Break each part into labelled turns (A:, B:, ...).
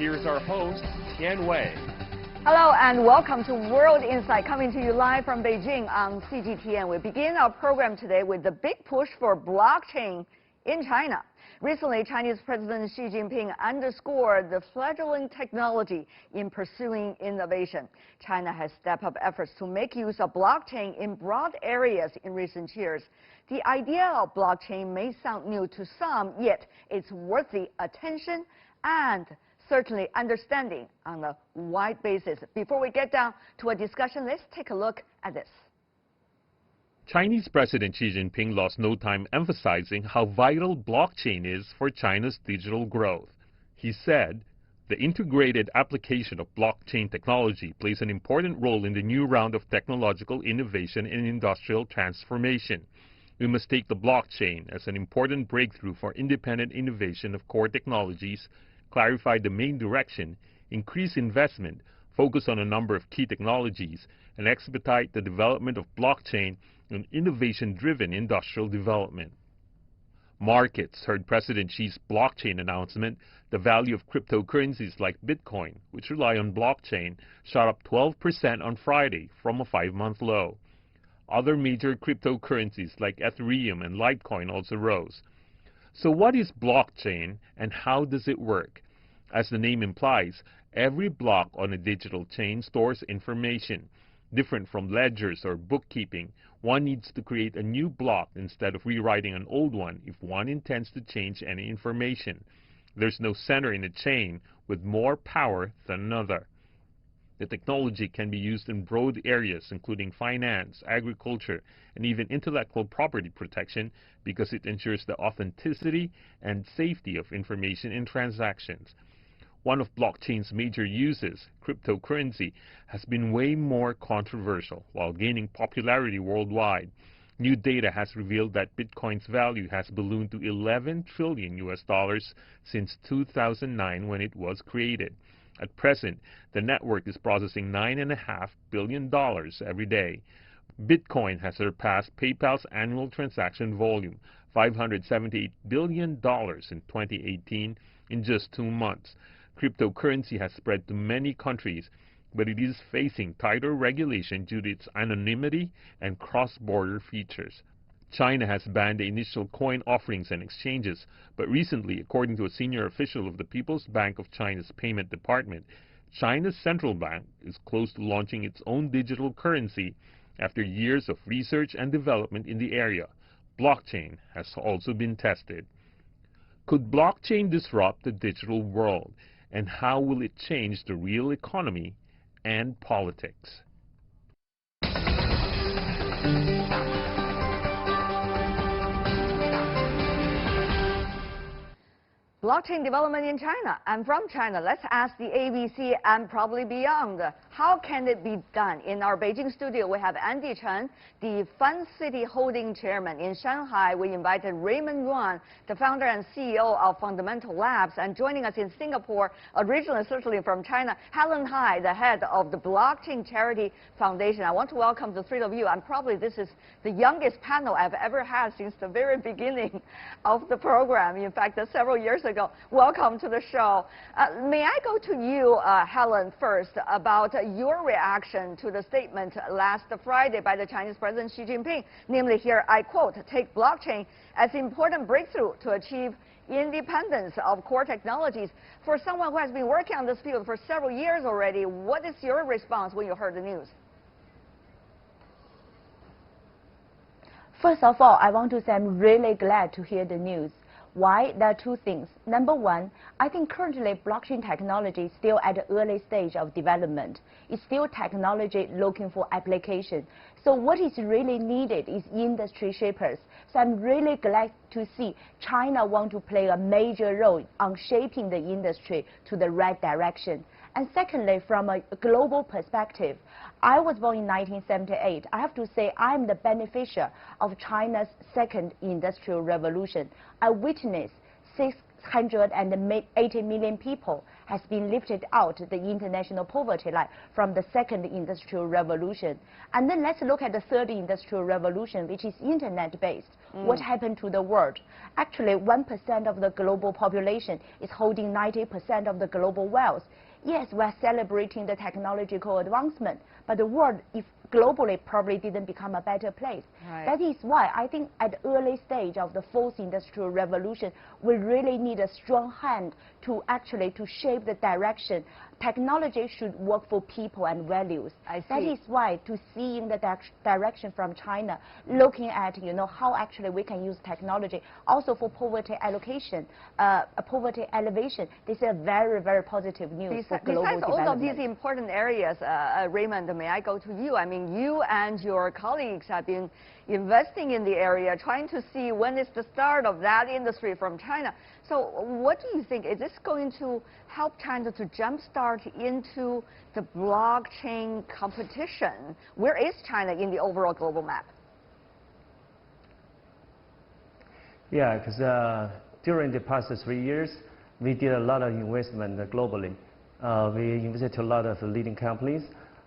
A: here's our host, Tian Wei.
B: Hello and welcome to World Insight, coming to you live from Beijing on CGTN. We begin our program today with the big push for blockchain in China. Recently, Chinese President Xi Jinping underscored the fledgling technology in pursuing innovation. China has stepped up efforts to make use of blockchain in broad areas in recent years. The idea of blockchain may sound new to some, yet it's worth the attention and certainly understanding on a wide basis. Before we get down to a discussion, let's take a look at this.
A: Chinese President Xi Jinping lost no time emphasizing how vital blockchain is for China's digital growth. He said, "The integrated application of blockchain technology plays an important role in the new round of technological innovation and industrial transformation. We must take the blockchain as an important breakthrough for independent innovation of core technologies, clarify the main direction, increase investment, focus on a number of key technologies, and expedite the development of blockchain and innovation-driven industrial development." Markets heard President Xi's blockchain announcement. The value of cryptocurrencies like Bitcoin, which rely on blockchain, shot up 12% on Friday from a 5-month low. Other major cryptocurrencies like Ethereum and Litecoin also rose. So what is blockchain and how does it work? As the name implies, every block on a digital chain stores information. Different from ledgers or bookkeeping, one needs to create a new block instead of rewriting an old one if one intends to change any information. There's no center in a chain with more power than another. The technology can be used in broad areas including finance, agriculture, and even intellectual property protection because it ensures the authenticity and safety of information in transactions. One of blockchain's major uses, cryptocurrency, has been way more controversial while gaining popularity worldwide. New data has revealed that Bitcoin's value has ballooned to $11 trillion since 2009 when it was created. At present, the network is processing $9.5 billion every day. Bitcoin has surpassed PayPal's annual transaction volume, $578 billion in 2018, in just 2 months. Cryptocurrency has spread to many countries, but it is facing tighter regulation due to its anonymity and cross-border features. China has banned the initial coin offerings and exchanges, but recently, according to a senior official of the People's Bank of China's payment department, China's central bank is close to launching its own digital currency after years of research and development in the area. Blockchain has also been tested. Could blockchain disrupt the digital world, and how will it change the real economy and politics?
B: Blockchain development in China and from China. Let's ask the ABC and probably beyond. How can it be done? In our Beijing studio, we have Andy Chen, the Fun City Holding Chairman. In Shanghai, we invited Raymond Yuan, the founder and CEO of Fundamental Labs. And joining us in Singapore, originally certainly from China, Helen Hai, the head of the Blockchain Charity Foundation. I want to welcome the three of you. And probably this is the youngest panel I've ever had since the very beginning of the program. In fact, several years ago. Welcome to the show. May I go to you, Helen, first, about your reaction to the statement last Friday by the Chinese President Xi Jinping, namely here, I quote, "take blockchain as important breakthrough to achieve independence of core technologies." For someone who has been working on this field for several years already, what is your response when you heard the news?
C: First of all, I want to say I'm really glad to hear the news. Why? There are two things. Number one, I think currently blockchain technology is still at the early stage of development. It's still technology looking for application. So what is really needed is industry shapers. So I'm really glad to see China want to play a major role on shaping the industry to the right direction. And secondly, from a global perspective, I was born in 1978. I have to say I'm the beneficiary of China's second industrial revolution. I witnessed 180 million people has been lifted out the international poverty line from the second industrial revolution. And then let's look at the third industrial revolution, which is internet-based. What happened to the world? Actually, 1% of the global population is holding 90% of the global wealth. Yes, we're celebrating the technological advancement, but the world, if globally, probably didn't become a better place.
B: Right.
C: That is why I think at the early stage of the fourth industrial revolution, we really need a strong hand to actually to shape the direction. Technology should work for people and values.
B: I see.
C: That is why to see in the direction from China, looking at how actually we can use technology also for poverty allocation, poverty elevation. This is a very, very positive news for global
B: besides
C: development.
B: all of these important areas, Raymond, may I go to you? I mean, you and your colleagues have been investing in the area, trying to see when is the start of that industry from China. So what do you think? Is this going to help China to jumpstart into the blockchain competition? Where is China in the overall global map?
D: Yeah, because during the past 3 years, we did a lot of investment globally. We invested a lot of leading companies.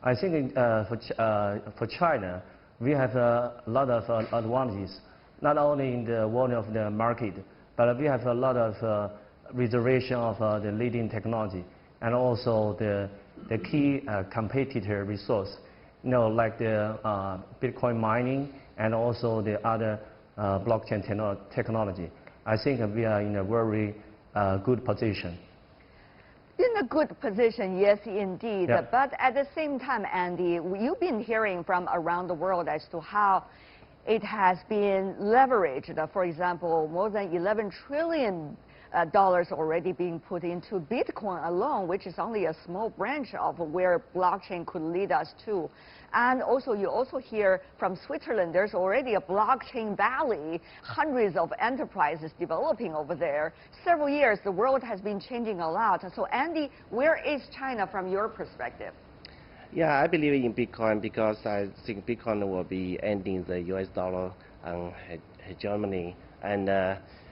D: I think for China, we have a lot of advantages, not only in the volume of the market, but we have a lot of reservation of the leading technology and also the key competitor resource, like the Bitcoin mining and also the other blockchain technology. I think we are in a very good position.
B: In a good position, yes, indeed.
D: Yeah.
B: But at the same time, Andy, you've been hearing from around the world as to how it has been leveraged. For example, more than $11 trillion already being put into Bitcoin alone, which is only a small branch of where blockchain could lead us to. And also, you also hear from Switzerland, there's already a blockchain valley, hundreds of enterprises developing over there. Several years, the world has been changing a lot. So Andy, where is China from your perspective?
E: Yeah, I believe in Bitcoin because I think Bitcoin will be ending the US dollar hegemony. And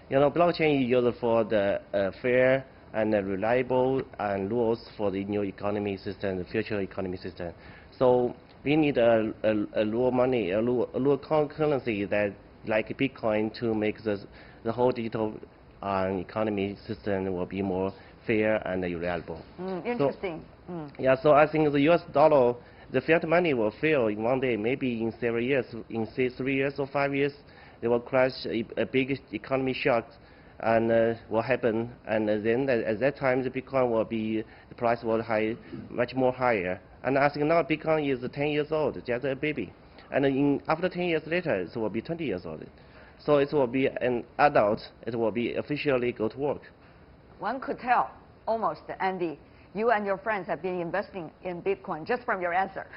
E: blockchain is used for the fair and reliable and rules for the new economy system, the future economy system. So we need a real money, a real currency that like Bitcoin to make the whole digital economy system will be more fair and reliable.
B: Interesting.
E: Yeah, so I think the US dollar, the fiat money will fail in one day, maybe in several years, in say 3 years or 5 years, they will crash a big economy shock and will happen. And then at that time, the Bitcoin will be, the price will much more higher. And I think now Bitcoin is 10 years old, just a baby. And after 10 years later, it will be 20 years old. So it will be an adult, it will be officially go to work.
B: One could tell, almost, Andy, you and your friends have been investing in Bitcoin just from your answer.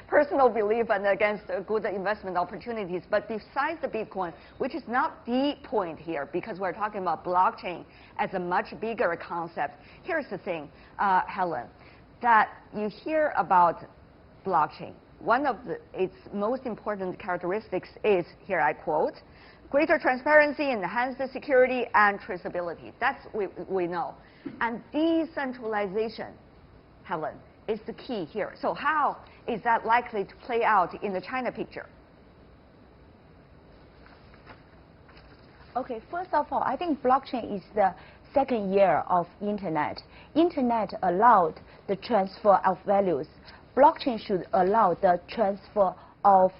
B: Personal belief and against good investment opportunities. But besides the Bitcoin, which is not the point here, because we're talking about blockchain as a much bigger concept, here's the thing, Helen, that you hear about blockchain. One of its most important characteristics is, here I quote, greater transparency, enhanced security, and traceability. That's we know. And decentralization, Helen, is the key here. So how is that likely to play out in the China picture?
C: Okay, first of all, I think blockchain is the second year of Internet. Internet allowed the transfer of values. Blockchain should allow the transfer of,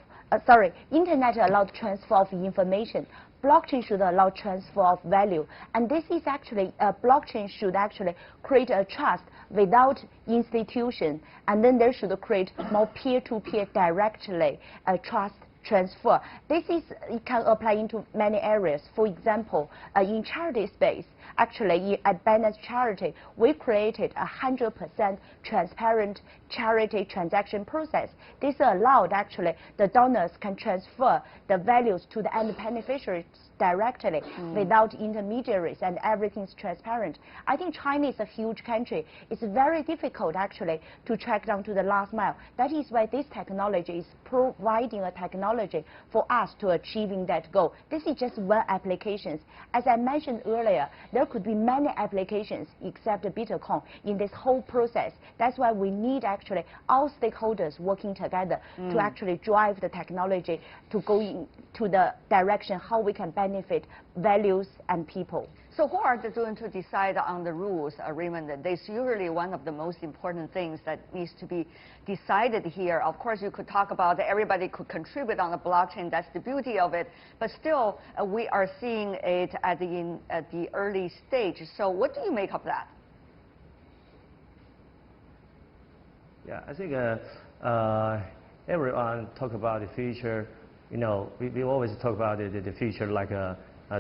C: Internet allowed transfer of information. Blockchain should allow transfer of value. And this is actually, blockchain should actually create a trust without institution. And then there should create more peer-to-peer directly trust transfer. This is, it can apply into many areas. For example, in charity space, actually at Binance Charity, we created 100% transparent charity transaction process. This allowed actually the donors can transfer the values to the end beneficiaries directly without intermediaries, and everything's transparent. I think China is a huge country. It's very difficult actually to track down to the last mile. That is why this technology is providing a technology technology for us to achieving that goal. This is just one application. As I mentioned earlier, there could be many applications except Bitcoin in this whole process. That's why we need actually all stakeholders working together to actually drive the technology to go into the direction how we can benefit values and people.
B: So who are going to decide on the rules, Raymond? That's usually one of the most important things that needs to be decided here. Of course, you could talk about everybody could contribute on the blockchain. That's the beauty of it. But still, we are seeing it at the early stage. So what do you make of that?
D: Yeah, I think everyone talk about the future. You know, we always talk about the future like a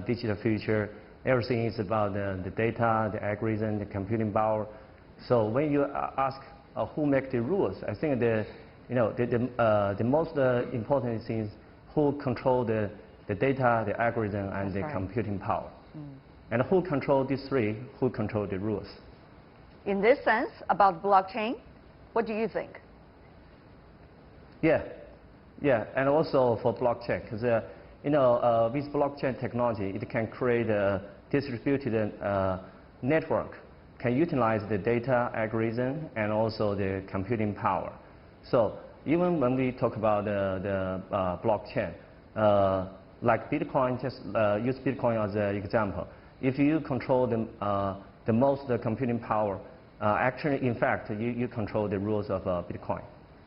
D: digital future. Everything is about the data, the algorithm, the computing power. So when you ask who make the rules, I think the most important thing is who control the data, the algorithm, and the computing power. And who control these three, who control the rules.
B: In this sense, about blockchain, what do you think?
D: Yeah, and also for blockchain, because with blockchain technology, it can create a distributed network, can utilize the data, algorithm, and also the computing power. So even when we talk about the blockchain, like Bitcoin, just use Bitcoin as an example. If you control the most computing power, actually, in fact, you control the rules of Bitcoin.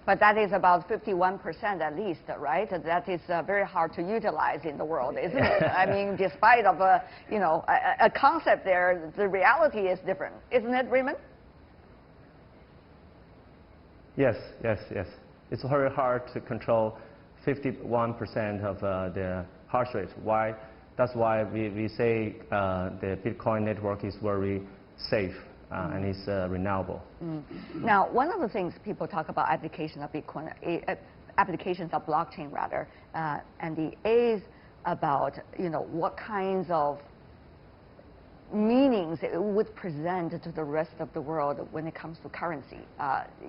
B: But that is about 51% at least, right? That is very hard to utilize in the world, isn't it? I mean, despite of a concept there, the reality is different, isn't it, Raymond?
D: Yes. It's very hard to control 51% of the hash rate. Why? That's why we say the Bitcoin network is very safe. And it's renewable.
B: Now, one of the things people talk about application of Bitcoin, applications of blockchain rather, and the is about what kinds of meanings it would present to the rest of the world when it comes to currency.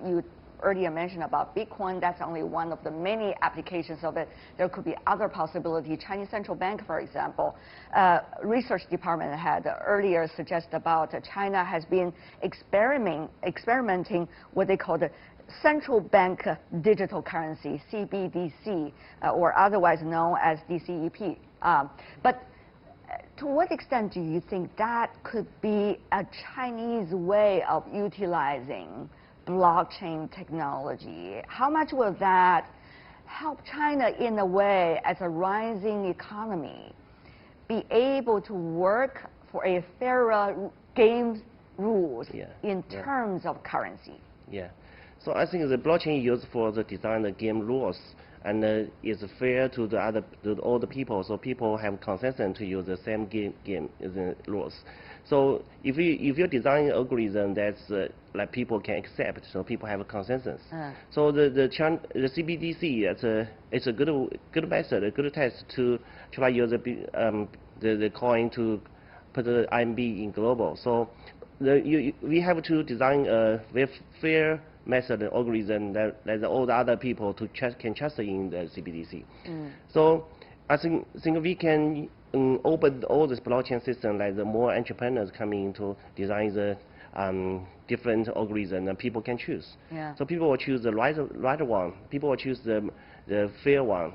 B: You earlier mentioned about Bitcoin. That's only one of the many applications of it. There could be other possibilities. Chinese Central Bank, for example, research department had earlier suggested about China has been experimenting what they call the central bank digital currency, CBDC, or otherwise known as DCEP. But to what extent do you think that could be a Chinese way of utilizing blockchain technology? How much will that help China in a way, as a rising economy, be able to work for a fairer game rules in terms of currency?
E: Yeah. So I think the blockchain used for the design the game rules and is fair to all the people. So people have consensus to use the same game rules. So if you design an algorithm that's like people can accept, so people have a consensus. So the CBDC it's a good method, a good test to try use the coin to put the RMB in global. So we have to design a very fair method and algorithm that all the other people can trust in the CBDC. So I think we can open all this blockchain system, like the more entrepreneurs coming to design the different algorithm, and people can choose. So people will choose the right one. People will choose the fair one.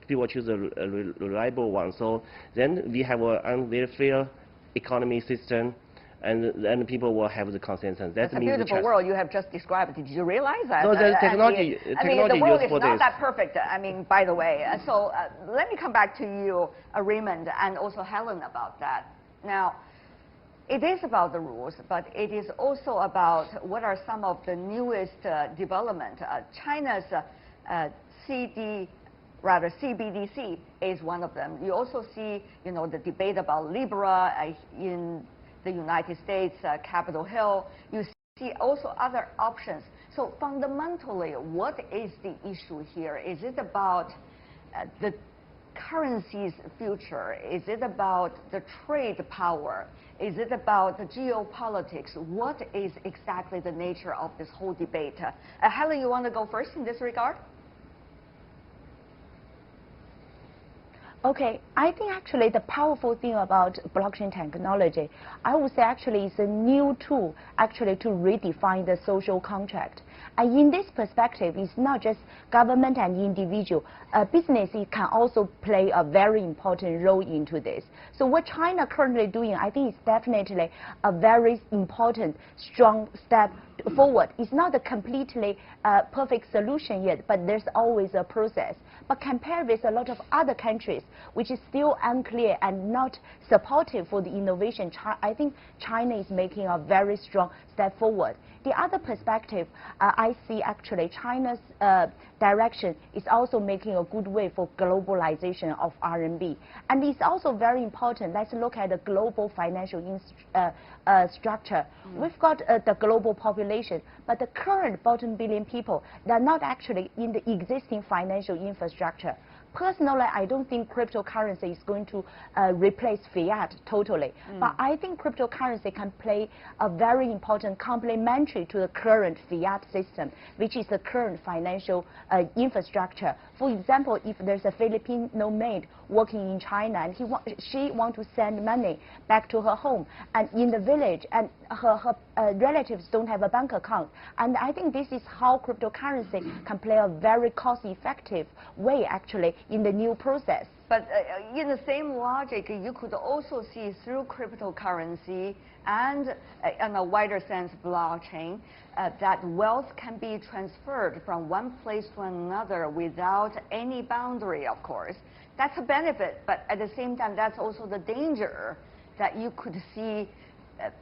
E: People will choose the reliable one. So then we have a very fair economy system, and people will have the consensus.
B: That's a beautiful world you have just described. Did you realize that?
E: No, the technology
B: the world is
E: not
B: that perfect. I mean, by the way. So let me come back to you, Raymond, and also Helen about that. Now, it is about the rules, but it is also about what are some of the newest development. China's CBDC is one of them. You also see, the debate about Libra in the United States, Capitol Hill. You see also other options. So fundamentally, what is the issue here? Is it about the currency's future? Is it about the trade power? Is it about the geopolitics? What is exactly the nature of this whole debate? Helen, you want to go first in this regard?
C: Okay, I think actually the powerful thing about blockchain technology, I would say actually it's a new tool actually to redefine the social contract. And in this perspective, it's not just government and individual. Business can also play a very important role into this. So what China currently doing, I think is definitely a very important, strong step forward. It's not a completely perfect solution yet, but there's always a process. But compared with a lot of other countries, which is still unclear and not supportive for the innovation, I think China is making a very strong step forward. The other perspective, I see actually China's direction is also making a good way for globalization of RMB. And it's also very important. Let's look at the global financial structure. We've got the global population, but the current bottom billion people, they're not actually in the existing financial infrastructure. Personally, I don't think cryptocurrency is going to replace fiat totally. But I think cryptocurrency can play a very important complementary to the current fiat system, which is the current financial infrastructure. For example, if there's a Filipino maid working in China and she wants to send money back to her home and in the village, and her relatives don't have a bank account. And I think this is how cryptocurrency can play a very cost-effective way actually in the new process.
B: But in the same logic, you could also see through cryptocurrency and in a wider sense blockchain, that wealth can be transferred from one place to another without any boundary, of course. That's a benefit, but at the same time, that's also the danger that you could see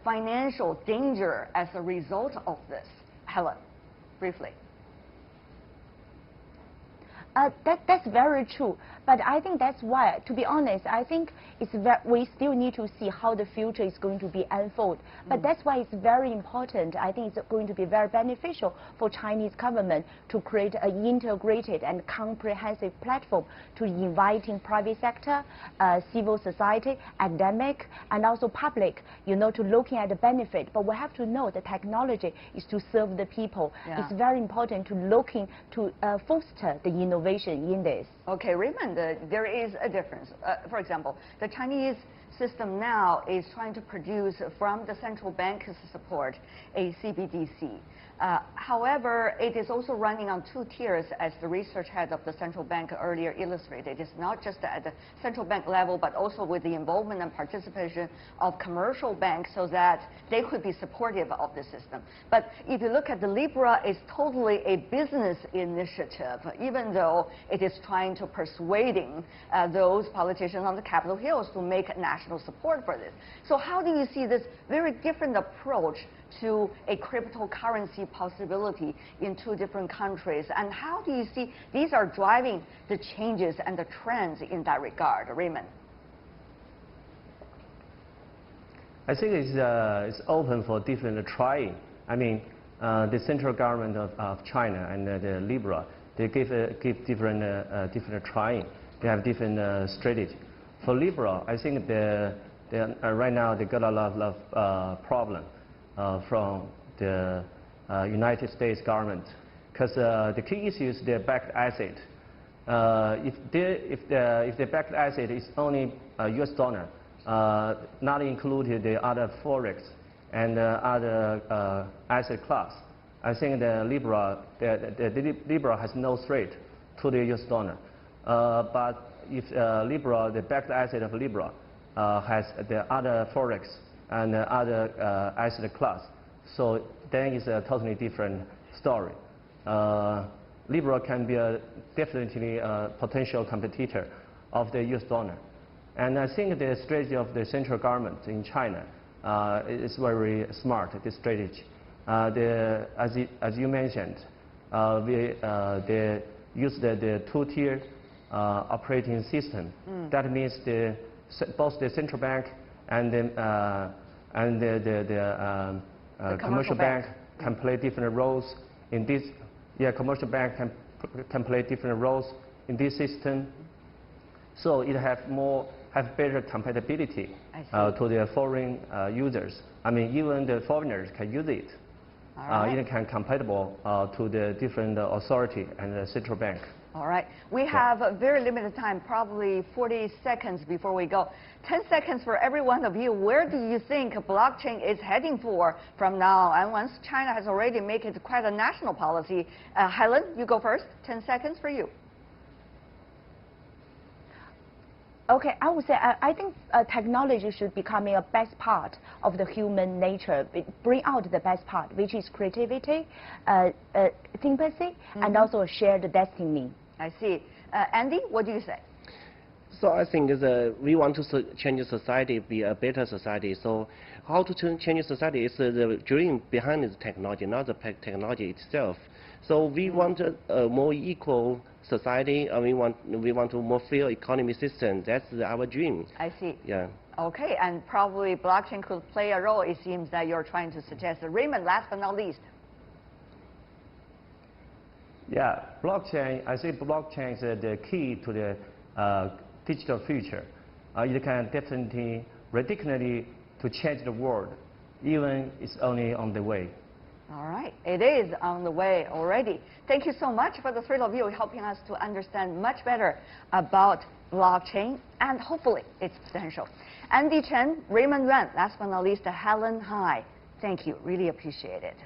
B: financial danger as a result of this. Helen, briefly.
C: That's very true. But I think that's why, to be honest, I think we still need to see how the future is going to be unfold. But that's why it's very important. I think it's going to be very beneficial for Chinese government to create an integrated and comprehensive platform to inviting private sector, civil society, academic, and also public, to looking at the benefit. But we have to know the technology is to serve the people.
B: Yeah.
C: It's very important to looking to foster the innovation in this.
B: Okay, Raymond, there is a difference. For example, the Chinese system now is trying to produce from the central bank's support a CBDC. However, it is also running on two tiers, as the research head of the central bank earlier illustrated. It's not just at the central bank level, but also with the involvement and participation of commercial banks so that they could be supportive of the system. But if you look at the Libra, it's totally a business initiative, even though it is trying to persuading those politicians on the Capitol Hills to make national support for this. So how do you see this very different approach to a cryptocurrency possibility in two different countries? And how do you see these are driving the changes and the trends in that regard? Raymond?
D: I think it's open for different trying. I mean, the central government of China and the Libra, they give different trying. They have different strategy. For Libra, I think right now they got a lot of problem from the United States government, because the key issue is their backed asset. If the backed asset is only US dollar, not included the other forex and other asset class, I think the Libra has no threat to the US dollar. But if the backed asset of Libra has the other forex and other asset class, so then it's a totally different story. Libra can be definitely a potential competitor of the US dollar. And I think the strategy of the central government in China is very smart, this strategy. As you mentioned, they use the two-tier operating system. That means both the central bank and the commercial bank can play different roles in this. Yeah, commercial bank can play different roles in this system. So it have better compatibility to the foreign users. I mean, even the foreigners can use it. It can compatible to the different authority and the central bank.
B: All right. We have a very limited time, probably 40 seconds before we go. 10 seconds for every one of you. Where do you think blockchain is heading for from now? And once China has already made it quite a national policy. Helen, you go first. 10 seconds for you.
C: Okay, I would say I think technology should become a best part of the human nature, bring out the best part, which is creativity, sympathy, and also a shared destiny.
B: I see. Andy, what do you say?
E: So I think we want to change the society, be a better society. So how to change society is the dream behind the technology, not the technology itself. So we want a more equal society, and we want a more fair economy system. That's our dream.
B: I see.
E: Yeah.
B: Okay, and probably blockchain could play a role. It seems that you're trying to suggest. Raymond, last but not least.
D: Yeah, blockchain. I think blockchain is the key to the digital future. It can definitely, radically, to change the world, even it's only on the way.
B: All right, it is on the way already. Thank you so much for the three of you helping us to understand much better about blockchain and hopefully its potential. Andy Chen, Raymond Yuan, last but not least, Helen Hai. Thank you, really appreciate it.